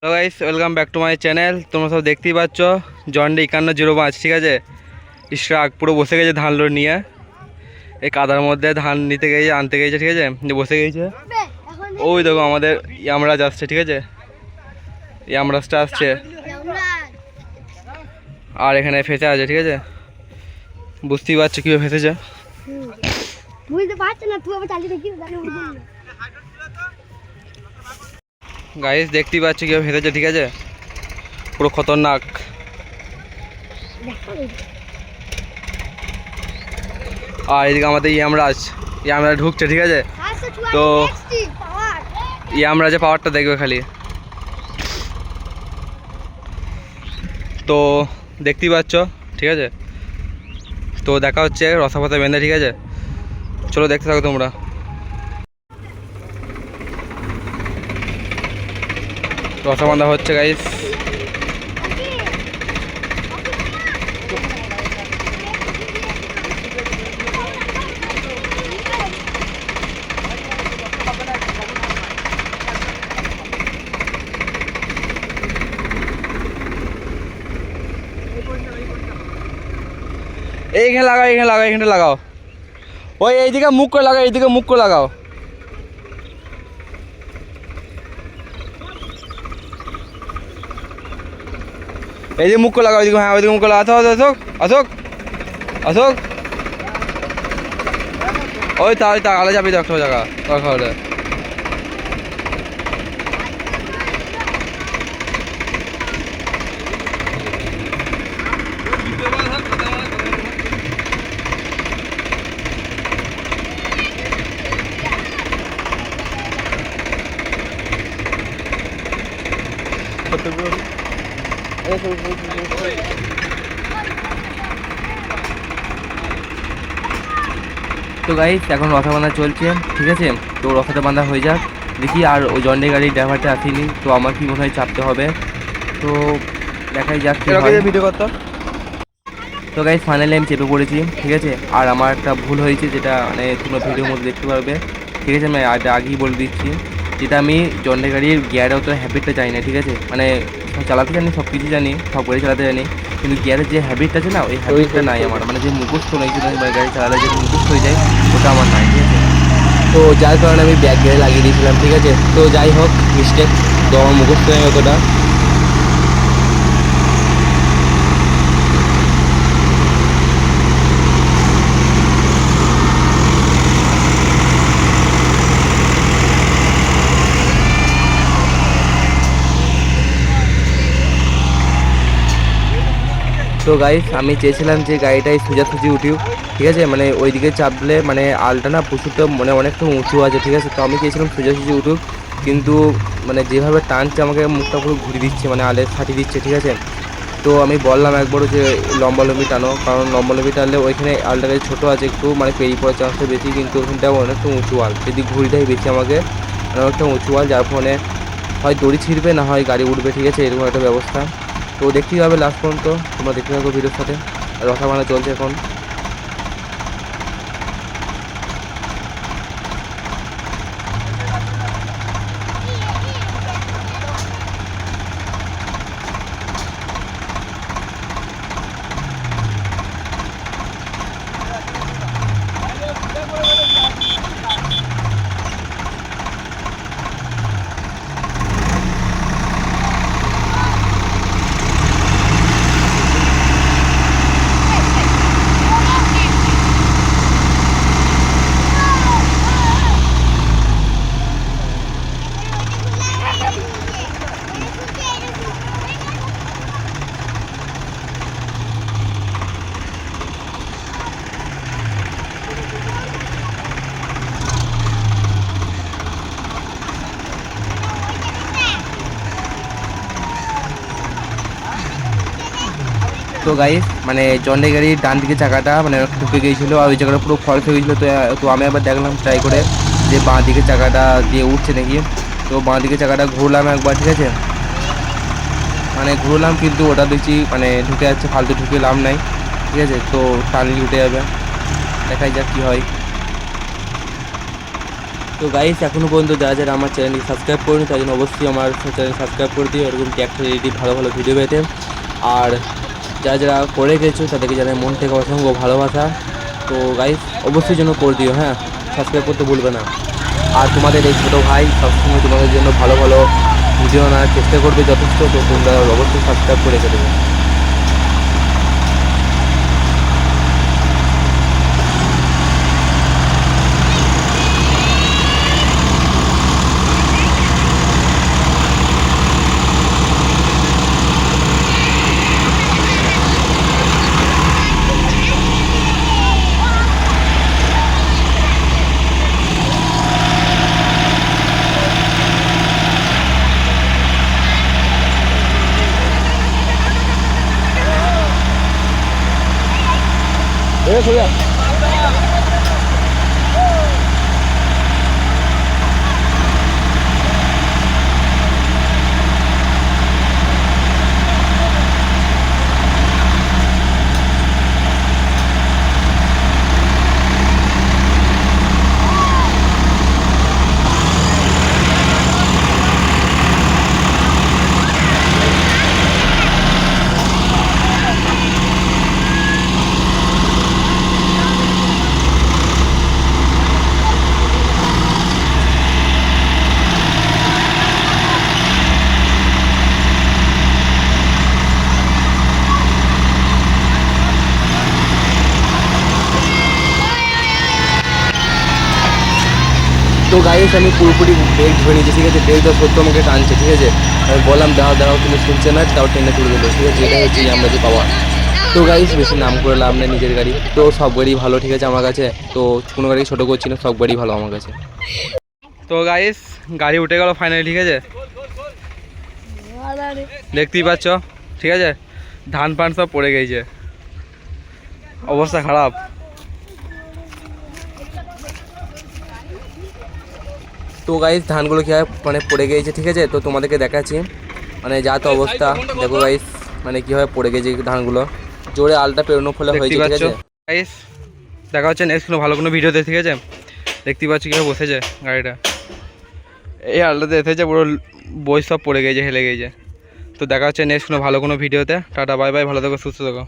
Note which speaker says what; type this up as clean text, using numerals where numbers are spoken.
Speaker 1: Hello guys, welcome back to my channel. তোমরা সব দেখতেই পাচ্ছ জন্ডে 5105, ঠিক আছে। ইশরাক পুরো বসে গেছে ধান লোড নিয়ে, এই কাদার মধ্যে ধান নিতে গেছে, আনতে গেছে, ঠিক আছে, যে বসে গেছে। ওই দেখো আমাদের ইয়ামরাজ আসছে, ঠিক আছে, ইয়ামরাজটা আসছে আর এখানে ফেসে আছে, ঠিক আছে। বুঝতেই পারছো কীভাবে ফেসেছে।
Speaker 2: বুঝতে পারছ না তুই আবার চালিয়ে দেখি
Speaker 1: গাইস দেখতেই পাচ্ছ কীভাবে ফেসেছে, ঠিক আছে, পুরো খতরনাক। আর এদিকে আমাদের ইয়ামরাজ ঢুকছে, ঠিক আছে। তো ইয়ামরাজের পাওয়ারটা দেখবে খালি। তো দেখতেই পাচ্ছ, ঠিক আছে। তো দেখা হচ্ছে রসাপাতা বেঁধে, ঠিক আছে। চলো দেখতে থাকো তোমরা। রসা বাঁধা হচ্ছে গাইস। এইখানে লাগাও, এইখানে লাগাও, এইখানে লাগাও। ওই এইদিকে মুখ করে লাগাও, এইদিকে মুখ করে লাগাও। এইদিকে মুখ করে লাগাও, ওইদিকে, হ্যাঁ ওইদিকে মুখ করে লাগাও। আসুক আসুক আসুক। ওই তা আলাদা যাবি তো একটা জায়গা দরকার হলে। তো গাইস এখন রসা বাঁধা চলছে, ঠিক আছে। তো রসাটা বাঁধা হয়ে যাক দেখি। আর ওই জন্ডে গাড়ির ড্রাইভারটা আসেনি, তো আমার কি মনে হয় চাপতে হবে। তো দেখাই যাক ভিডিও করতে। তো গাইস ফাইনালি আমি চেপে পড়েছি, ঠিক আছে। আর আমার একটা ভুল হয়েছে, যেটা মানে তোমরা ভিডিওর মধ্যে দেখতে পারবে, ঠিক আছে। আমি আগেই বলে দিচ্ছি, যেটা আমি জন্ডে গাড়ির গিয়ারের তো হ্যাবিটটা চাই না, ঠিক আছে। মানে চালাতে জানি, সব কিছু জানি, সব গাড়ি চালাতে জানি, কিন্তু গিয়ারের যে হ্যাবিটটা আছে না, ওই হ্যাবিটটা নাই আমার। মানে যে মুখস্থ নেই, গাড়ি চালালে যে মুখস্থ হয়ে যায়, ওটা আমার নাই, ঠিক আছে। তো যার কারণে আমি ব্যাক গিয়ারে লাগিয়ে দিয়েছিলাম, ঠিক আছে। তো যাই হোক, মিস্টেক, তো আমার মুখস্থ নেই অতটা। তো গাইস আমি চেয়েছিলাম যে গাড়িটায় সোজাসুজি উঠি, ঠিক আছে। মানে ওইদিকে চাপলে মানে আলটা না প্রচুরটা মানে অনেকটা উঁচু আছে, ঠিক আছে। তো আমি চেয়েছিলাম সোজাসুজি উঠুক, কিন্তু মানে যেভাবে টানছে আমাকে মুখটা পুরো ঘুরিয়ে দিচ্ছে, মানে আলে ফাটিয়ে দিচ্ছে, ঠিক আছে। তো আমি বললাম একবারও যে লম্বালম্বি টানো, কারণ লম্বালম্বি টানলে ওইখানে আলটা ছোটো আছে একটু, মানে পেরিয়ে পড়ার চান্সটা বেশি, কিন্তু ওখানটা অনেকটা উঁচু আল, যদি ঘুরি দেয় বেশি আমাকে, মানে অনেকটা উঁচু আল, যার ফলে হয় দড়ি ছিঁড়বে না হয় গাড়ি উঠবে, ঠিক আছে, এরকম একটা ব্যবস্থা। তো দেখতেই হবে লাস্ট পর্যন্ত, তোমরা দেখতে থাকো ভিডিওর সাথে। রসা বাঁধা চলছে এখন। তো গাইস মানে জন্ডে গাড়ির ডান দিকে চাকাটা মানে ঢুকে গিয়েছিলো, আর ওই জায়গাটা পুরো ফল্ট হয়ে গেছিলো। তো আমি আবার দেখলাম ট্রাই করে যে বাঁ দিকে চাকাটা দিয়ে উঠছে নাকি। তো বাঁ দিকে চাকাটা ঘুরলাম একবার, ঠিক আছে, মানে ঘুরলাম, কিন্তু ওটা দেখছি মানে ঢুকে যাচ্ছে, ফালতু ঢুকে লাভ নাই, ঠিক আছে। তো টানলি উঠে যাবে, দেখাই যাক কী হয়। তো গাইস এখনও পর্যন্ত যারা যারা আমার চ্যানেলটি সাবস্ক্রাইব করেনি তার জন্য অবশ্যই আমার চ্যানেল সাবস্ক্রাইব করে দিও এরকম ট্র্যাক্টর রিলেটিভ ভালো ভালো ভিডিও পেতে। আর যারা যারা করে গেছো তাদেরকে জানাই মন থেকে অসংখ্য ভালোবাসা। তো গাইস অবশ্যই যেন করে দিও, হ্যাঁ, সাবস্ক্রাইব করতে ভুলবে না। আর তোমাদের এই ছোটো ভাই সবসময় তোমাদের জন্য ভালো ভালো ভিডিও আনার চেষ্টা করবে যথেষ্ট। তো তোমরা অবশ্যই সাবস্ক্রাইব করে রেখে দেবে। তো গাইস আমি পুরোপুরি ব্রেক ধরে নিয়েছি, ঠিক আছে। ব্রেক দেওয়া সত্য আমাকে টানছে, ঠিক আছে। আমি বললাম দাঁড়াও দাঁড়াও, তুমি শুনছে না, তাও টেনে তুলে দিল, ঠিক আছে। এটাই হচ্ছে আমরা যে পাওয়া। তো গাইস বেশি নাম করে লাভ নেই, নিজের গাড়ি তো সব গাড়ি ভালো, ঠিক আছে আমার কাছে। তো কোনো গাড়ি ছোটো করছি না, সব গাড়ি ভালো আমার কাছে। তো গাইস গাড়ি উঠে গেল ফাইনালি, ঠিক আছে, দেখতেই পাচ্ছ, ঠিক আছে। ধান পান সব পড়ে গেছে, অবস্থা খারাপ। তো গাইস ধানগুলো কী হয় মানে পড়ে গিয়েছে, ঠিক আছে। তো তোমাদেরকে দেখাচ্ছি মানে যা তো অবস্থা, দেখো গাইস মানে কীভাবে পড়ে গেছে ধানগুলো, জোরে আলটা পেরোনোর ফলে হয়েছে, ঠিক আছে। গাইস দেখা হচ্ছে নেক্সট কোনো ভালো কোনো ভিডিওতে, ঠিক আছে। দেখতেই পাচ্ছি কীভাবে বসেছে গাড়িটা, এই আলটাতে এসেছে পুরো বই সব পড়ে গেছে, হেলে গেছে। তো দেখা হচ্ছে নেক্সট কোনো ভালো কোনো ভিডিওতে। টাটা বাই বাই, ভালো থেকো সুস্থ থেকো।